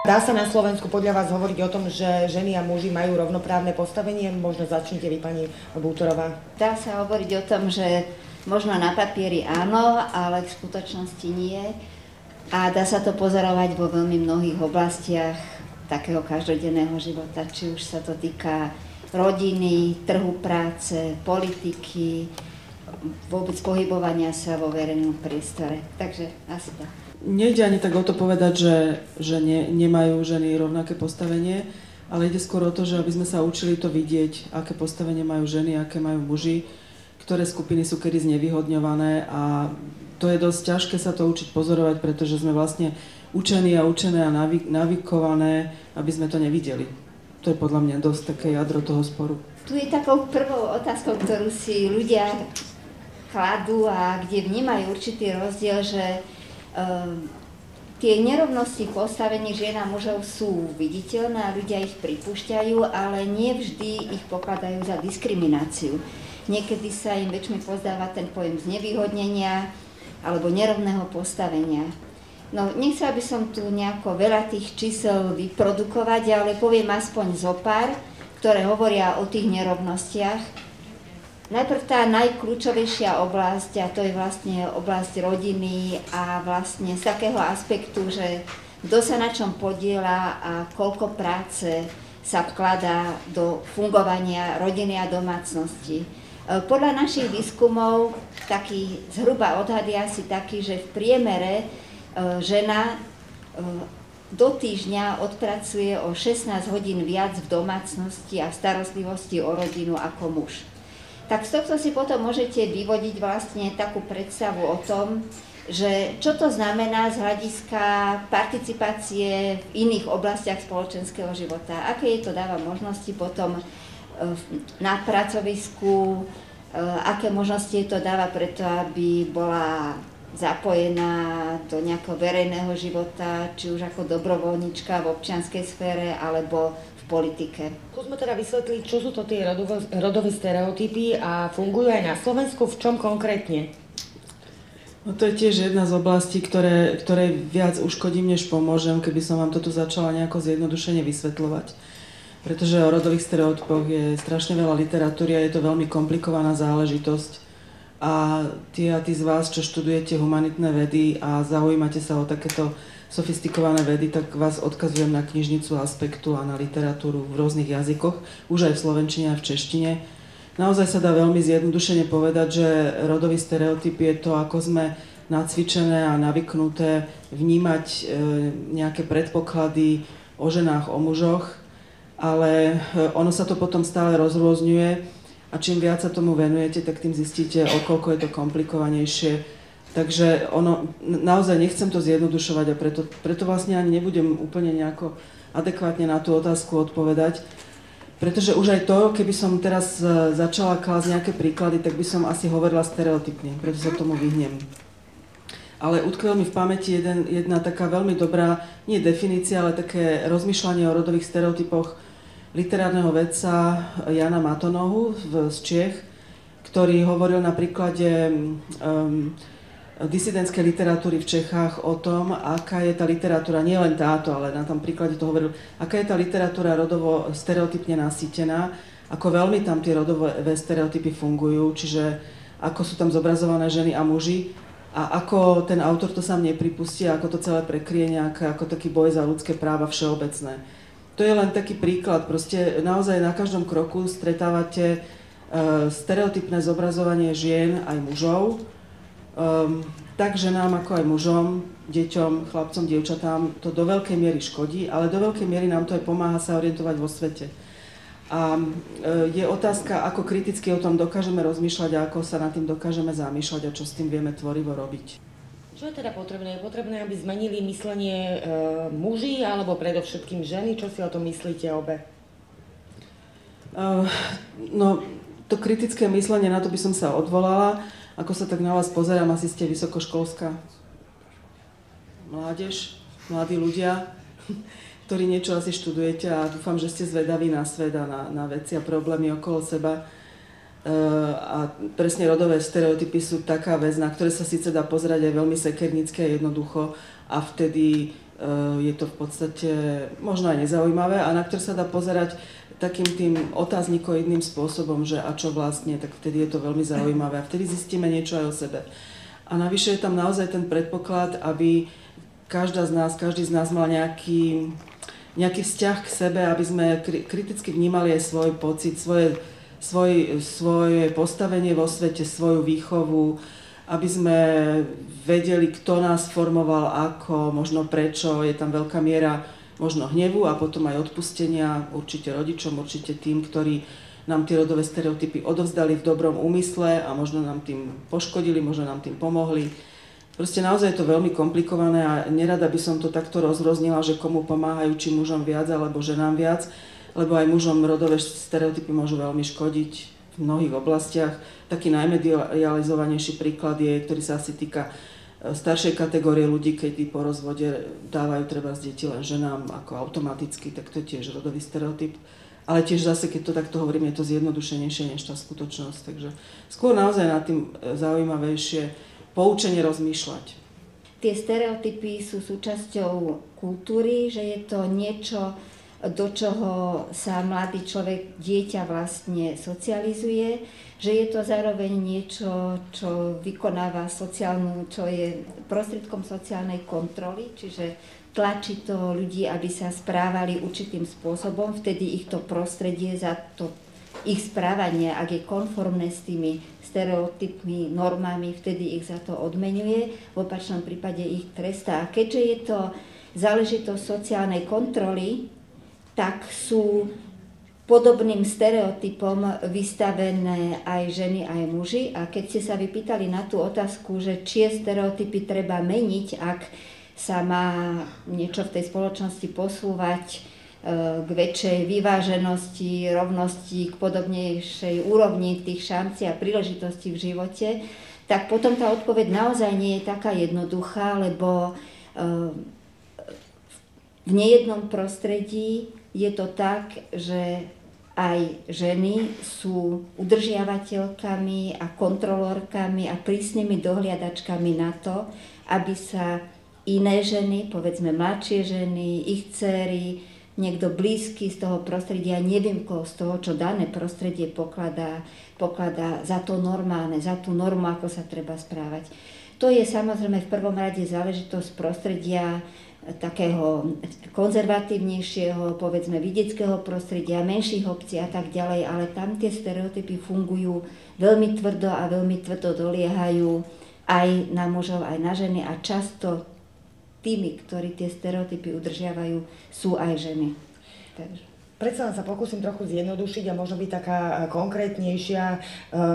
Dá sa na Slovensku podľa vás hovoriť o tom, že ženy a muži majú rovnoprávne postavenie? Možno začnite vy, pani Bútorová. Dá sa hovoriť o tom, že možno na papieri áno, ale v skutočnosti nie. A dá sa to pozorovať vo veľmi mnohých oblastiach takého každodenného života, či už sa to týka rodiny, trhu práce, politiky, vôbec pohybovania sa vo verejnom priestore. Takže asi tak. Nejde ani tak o to povedať, že nemajú ženy rovnaké postavenie, ale ide skôr o to, že aby sme sa učili to vidieť, aké postavenie majú ženy, aké majú muži, ktoré skupiny sú kedy znevýhodňované, a to je dosť ťažké sa to učiť pozorovať, pretože sme vlastne učení a navykované, aby sme to nevideli. To je podľa mňa dosť také jadro toho sporu. Tu je takou prvou otázkou, ktorú si ľudia kladú a kde vnímajú určitý rozdiel, že tie nerovnosti v postavení žien a mužov sú viditeľné a ľudia ich pripúšťajú, ale nie vždy ich pokladajú za diskrimináciu. Niekedy sa im väčšmi pozdáva ten pojem znevýhodnenia alebo nerovného postavenia. No, nechcela by som tu nejako veľa tých čísel vyprodukovať, ale poviem aspoň zopár, ktoré hovoria o tých nerovnostiach. Najprv tá najkľúčovejšia oblasť, a to je vlastne oblasť rodiny a vlastne z takého aspektu, že kto sa na čom podieľa a koľko práce sa vkladá do fungovania rodiny a domácnosti. Podľa našich výskumov taký zhruba odhad je asi taký, že v priemere žena do týždňa odpracuje o 16 hodín viac v domácnosti a v starostlivosti o rodinu ako muž. Tak z tohto si potom môžete vyvodiť vlastne takú predstavu o tom, že čo to znamená z hľadiska participácie v iných oblastiach spoločenského života. Aké je to dáva možnosti potom na pracovisku, aké možnosti to dáva preto, aby bola zapojená do nejakého verejného života, či už ako dobrovoľníčka v občianskej sfére alebo v politike. Skúsme teda vysvetliť, čo sú to tie rodové stereotypy a fungujú aj na Slovensku, v čom konkrétne? No to je tiež jedna z oblastí, ktoré viac uškodím, než pomôžem, keby som vám to tu začala nejako zjednodušene vysvetľovať. Pretože o rodových stereotypoch je strašne veľa literatúry a je to veľmi komplikovaná záležitosť. A tí z vás, čo študujete humanitné vedy a zaujímate sa o takéto sofistikované vedy, tak vás odkazujem na knižnicu Aspektu a na literatúru v rôznych jazykoch, už aj v slovenčine a v češtine. Naozaj sa dá veľmi zjednodušene povedať, že rodový stereotyp je to, ako sme nacvičené a navyknuté vnímať nejaké predpoklady o ženách, o mužoch, ale ono sa to potom stále rozrôzňuje. A čím viac sa tomu venujete, tak tým zistíte, o koľko je to komplikovanejšie. Takže naozaj nechcem to zjednodušovať a preto vlastne ani nebudem úplne nejako adekvátne na tú otázku odpovedať. Pretože už aj to, keby som teraz začala klásť nejaké príklady, tak by som asi hovorila stereotypne, preto sa tomu vyhnem. Ale utkvel mi v pamäti jedna taká veľmi dobrá, nie definícia, ale také rozmýšľanie o rodových stereotypoch literárneho vedca Jana Matonohu z Čiech, ktorý hovoril na príklade disidentskej literatúry v Čechách o tom, aká je tá literatúra, nie len táto, ale na tom príklade to hovoril, aká je tá literatúra rodovo stereotypne nasýtená, ako veľmi tam tie rodové stereotypy fungujú, čiže ako sú tam zobrazované ženy a muži a ako ten autor to sám nepripustí, ako to celé prekrie ako taký boj za ľudské práva všeobecné. To je len taký príklad, proste naozaj na každom kroku stretávate stereotypné zobrazovanie žien aj mužov, tak ženám ako aj mužom, deťom, chlapcom, dievčatám to do veľkej miery škodí, ale do veľkej miery nám to aj pomáha sa orientovať vo svete. A je otázka, ako kriticky o tom dokážeme rozmýšľať a ako sa nad tým dokážeme zamýšľať a čo s tým vieme tvorivo robiť. Čo je teda potrebné? Je potrebné, aby zmenili myslenie muži alebo predovšetkým ženy? Čo si o tom myslíte obe? No, to kritické myslenie, na to by som sa odvolala. Ako sa tak na vás pozerám, asi ste vysokoškolská mládež, mladí ľudia, ktorí niečo asi študujete a dúfam, že ste zvedaví na svet a na veci a problémy okolo seba. A presne rodové stereotypy sú taká vec, na ktoré sa síce dá pozerať aj veľmi sekernícky a jednoducho a vtedy je to v podstate možno aj nezaujímavé a na ktoré sa dá pozerať takým tým otáznikoidným spôsobom, že a čo vlastne, tak vtedy je to veľmi zaujímavé a vtedy zistíme niečo aj o sebe. A navyše je tam naozaj ten predpoklad, aby každý z nás mal nejaký vzťah k sebe, aby sme kriticky vnímali aj svoj pocit, svoje postavenie vo svete, svoju výchovu, aby sme vedeli, kto nás formoval, ako, možno prečo, je tam veľká miera možno hnevu a potom aj odpustenia, určite rodičom, určite tým, ktorí nám tie rodové stereotypy odovzdali v dobrom úmysle a možno nám tým poškodili, možno nám tým pomohli. Proste naozaj je to veľmi komplikované a nerada by som to takto rozroznila, že komu pomáhajú, či mužom viac alebo ženám viac, lebo aj mužom rodové stereotypy môžu veľmi škodiť v mnohých oblastiach. Taký najmedializovanejší príklad je, ktorý sa asi týka staršej kategórie ľudí, keď po rozvode dávajú treba z deti len ženám ako automaticky, tak to je tiež rodový stereotyp. Ale tiež zase, keď to takto hovorím, je to zjednodušenejšie než tá skutočnosť. Takže skôr naozaj nad tým zaujímavejšie poučenie rozmýšľať. Tie stereotypy sú súčasťou kultúry, že je to niečo, do čoho sa mladý človek, dieťa vlastne socializuje, že je to zároveň niečo, čo vykonáva čo je prostriedkom sociálnej kontroly, čiže tlačí to ľudí, aby sa správali určitým spôsobom, vtedy ich to prostredie za to ich správanie, ak je konformné s tými stereotypmi, normami, vtedy ich za to odmenuje, v opačnom prípade ich trestá. A keďže je to záležitosť sociálnej kontroly, tak sú podobným stereotypom vystavené aj ženy, aj muži. A keď ste sa vypýtali na tú otázku, že čie stereotypy treba meniť, ak sa má niečo v tej spoločnosti posúvať k väčšej vyváženosti, rovnosti, k podobnejšej úrovni tých šancí a príležitostí v živote, tak potom tá odpoveď naozaj nie je taká jednoduchá, lebo v nejednom prostredí je to tak, že aj ženy sú udržiavateľkami a kontrolórkami a prísnymi dohliadačkami na to, aby sa iné ženy, povedzme mladšie ženy, ich dcéry, niekto blízky z toho prostredia, neviem koho z toho, čo dané prostredie pokladá za to normálne, za tú normu, ako sa treba správať. To je samozrejme v prvom rade záležitosť prostredia takého konzervatívnejšieho, povedzme vidieckého prostredia, menších obcí a tak ďalej, ale tam tie stereotypy fungujú veľmi tvrdo a veľmi tvrdo doliehajú aj na mužov, aj na ženy a často tými, ktorí tie stereotypy udržiavajú, sú aj ženy. Takže. Predsa sa pokúsim trochu zjednodušiť a možno byť taká konkrétnejšia.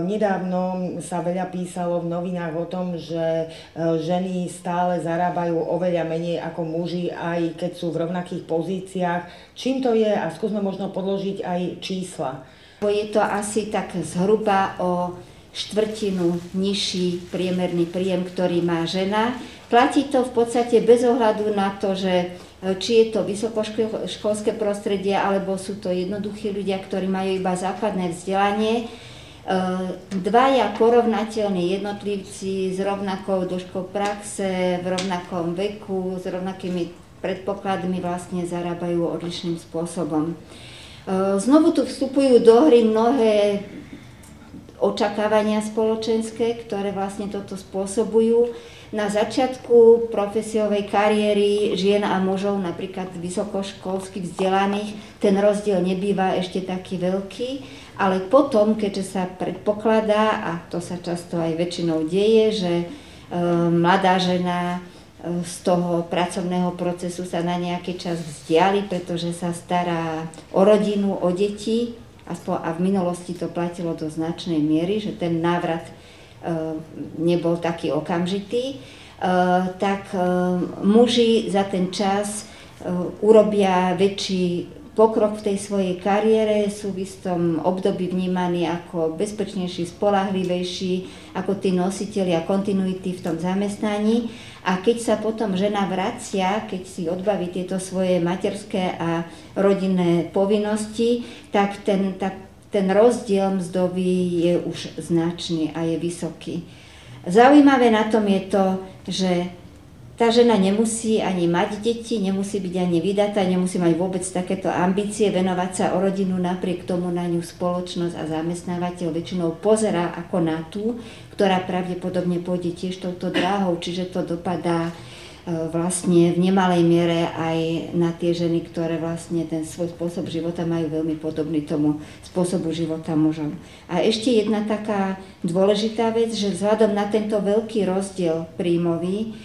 Nedávno sa veľa písalo v novinách o tom, že ženy stále zarábajú oveľa menej ako muži, aj keď sú v rovnakých pozíciách. Čím to je? A skúsme možno podložiť aj čísla. Je to asi tak zhruba o štvrtinu nižší priemerný príjem, ktorý má žena. Platí to v podstate bez ohľadu na to, že či je to vysokoškolské prostredie, alebo sú to jednoduchí ľudia, ktorí majú iba základné vzdelanie. Dvaja porovnateľní jednotlivci s rovnakou dĺžkou praxe, v rovnakom veku, s rovnakými predpokladmi vlastne zarábajú odlišným spôsobom. Znovu tu vstupujú do hry mnohé očakávania spoločenské, ktoré vlastne toto spôsobujú. Na začiatku profesiovej kariéry žien a mužov, napríklad vysokoškolsky vzdelaných, ten rozdiel nebýva ešte taký veľký, ale potom, keďže sa predpokladá, a to sa často aj väčšinou deje, že mladá žena z toho pracovného procesu sa na nejaký čas vzdiali, pretože sa stará o rodinu, o deti, a v minulosti to platilo do značnej miery, že ten návrat nebol taký okamžitý, tak muži za ten čas urobia väčší pokrok v tej svojej kariére, sú v istom období vnímaní ako bezpečnejší, spoľahlivejší, ako tí nositelia kontinuity v tom zamestnaní. A keď sa potom žena vracia, keď si odbaví tieto svoje materské a rodinné povinnosti, tak ten rozdiel mzdový je už značný a je vysoký. Zaujímavé na tom je to, že tá žena nemusí ani mať deti, nemusí byť ani vydatá, nemusí mať vôbec takéto ambície, venovať sa o rodinu, napriek tomu na ňu spoločnosť a zamestnávateľ väčšinou pozerá ako na tú, ktorá pravdepodobne pôjde tiež touto dráhou, čiže to dopadá vlastne v nemalej miere aj na tie ženy, ktoré vlastne ten svoj spôsob života majú veľmi podobný tomu spôsobu života mužov. A ešte jedna taká dôležitá vec, že vzhľadom na tento veľký rozdiel príjmový,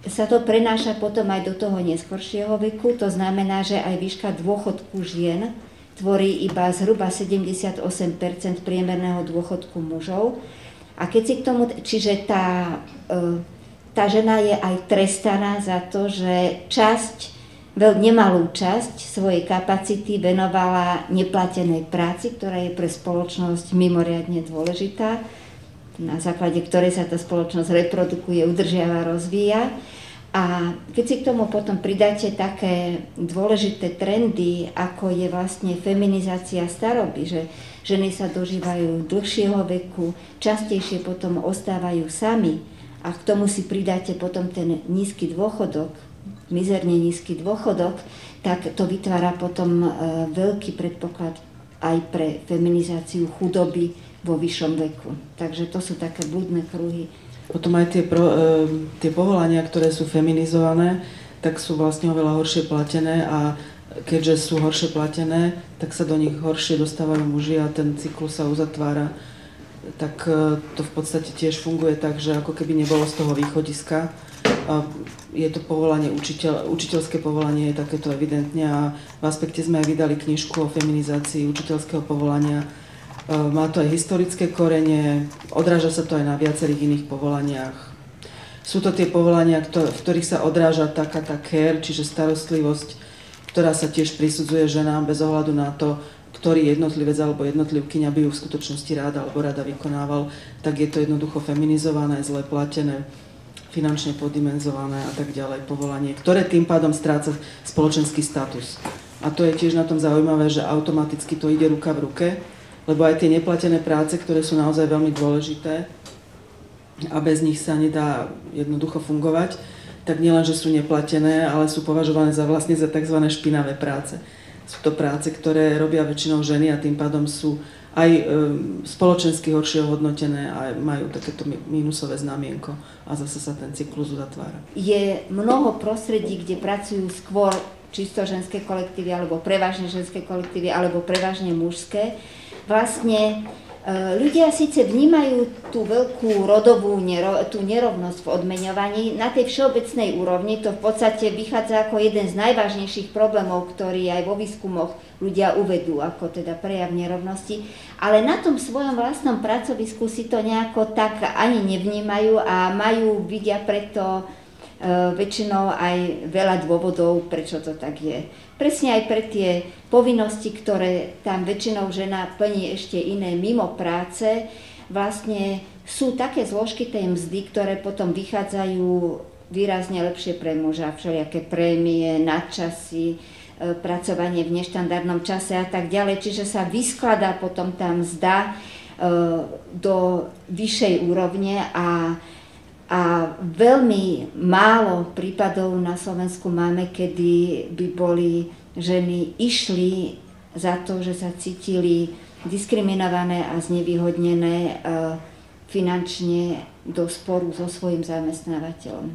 sa to prenáša potom aj do toho neskoršieho veku, to znamená, že aj výška dôchodku žien tvorí iba zhruba 78% priemerného dôchodku mužov. A keď si k tomu, čiže tá žena je aj trestaná za to, že nemalú časť svojej kapacity venovala neplatenej práci, ktorá je pre spoločnosť mimoriadne dôležitá, na základe ktorej sa tá spoločnosť reprodukuje, udržiava, rozvíja. A keď si k tomu potom pridáte také dôležité trendy, ako je vlastne feminizácia staroby, že ženy sa dožívajú dlhšieho veku, častejšie potom ostávajú sami a k tomu si pridáte potom ten nízky dôchodok, mizerne nízky dôchodok, tak to vytvára potom veľký predpoklad aj pre feminizáciu chudoby vo vyššom veku. Takže to sú také blúdne kruhy. Potom aj tie povolania, ktoré sú feminizované, tak sú vlastne oveľa horšie platené a keďže sú horšie platené, tak sa do nich horšie dostávajú muži a ten cyklus sa uzatvára. Tak to v podstate tiež funguje tak, že ako keby nebolo z toho východiska. Je to povolanie, učiteľské povolanie je takéto evidentne a v Aspekte sme aj vydali knižku o feminizácii učiteľského povolania. Má to aj historické korene, odráža sa to aj na viacerých iných povolaniach. Sú to tie povolania, v ktorých sa odráža taká tá care, čiže starostlivosť, ktorá sa tiež prisudzuje ženám bez ohľadu na to, ktorý jednotlivec alebo jednotlivkyňa by ju v skutočnosti rád alebo rada vykonával, tak je to jednoducho feminizované, zle platené, finančne poddimenzované a tak ďalej povolanie, ktoré tým pádom stráca spoločenský status. A to je tiež na tom zaujímavé, že automaticky to ide ruka v ruke, lebo aj tie neplatené práce, ktoré sú naozaj veľmi dôležité a bez nich sa nedá jednoducho fungovať, tak nielen, že sú neplatené, ale sú považované vlastne za tzv. Špinavé práce. Sú to práce, ktoré robia väčšinou ženy a tým pádom sú aj spoločensky horšie hodnotené a majú takéto mínusové znamienko a zase sa ten cyklus uzatvára. Je mnoho prostredí, kde pracujú skôr čisto ženské kolektívy, alebo prevažne ženské kolektívy, alebo prevažne mužské. Vlastne ľudia síce vnímajú tú veľkú rodovú tú nerovnosť v odmeňovaní, na tej všeobecnej úrovni to v podstate vychádza ako jeden z najvážnejších problémov, ktorý aj vo výskumoch ľudia uvedú ako teda prejav nerovnosti, ale na tom svojom vlastnom pracovisku si to nejako tak ani nevnímajú a vidia preto väčšinou aj veľa dôvodov, prečo to tak je. Presne aj pre tie povinnosti, ktoré tam väčšinou žena plní ešte iné mimo práce, vlastne sú také zložky tej mzdy, ktoré potom vychádzajú výrazne lepšie pre muža, všelijaké prémie, nadčasy, pracovanie v neštandardnom čase a tak ďalej. Čiže sa vyskladá potom tá mzda do vyššej úrovne a veľmi málo prípadov na Slovensku máme, kedy by boli ženy išli za to, že sa cítili diskriminované a znevýhodnené finančne do sporu so svojím zamestnávateľom.